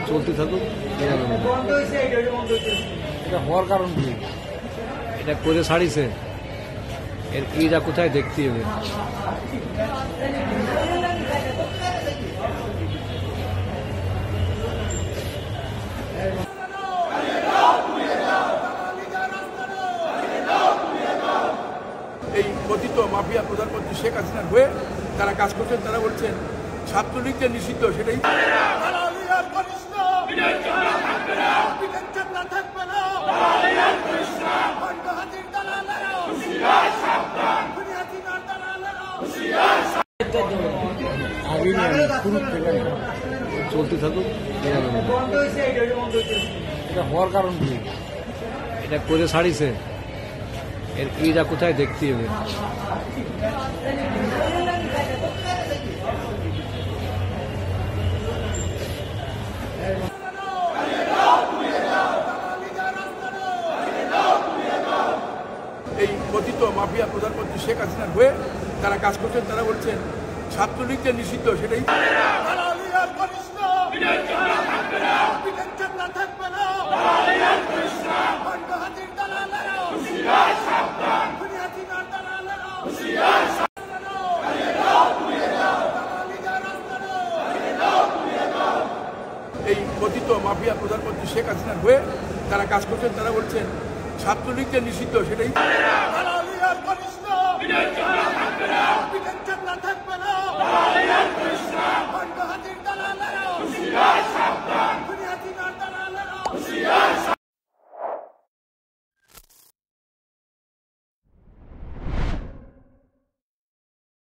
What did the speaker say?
চলতে থাকুক। এটা হওয়ার কারণ কি? এটা করে ছাড়িছে, এর কিটা কোথায় দেখতে হবে? এই কথিত মাফিয়া প্রধানমন্ত্রী শেখ হাসিনার হয়ে তারা কাজ করছেন। তারা বলছেন ছাত্রলীগ যে নিষিদ্ধ, সেটাই চলতে থাকুক। এটা হওয়ার কারণ কি? এটা করে ছাড়িছে, এর কিটা কোথায় দেখতে হবে? এই কথিত মাফিয়া প্রধানমন্ত্রী শেখ হাসিনার হয়ে তারা কাজ করছেন। তারা বলছেন ছাত্রলীগ যে নিষিদ্ধ, সেটাই এই কথিত মাফিয়া প্রধানমন্ত্রী শেখ হাসিনার হয়ে তারা কাজ করছেন। তারা বলছেন ছাত্রলীগ যে নিষিদ্ধ, সেটাই থাকবে না।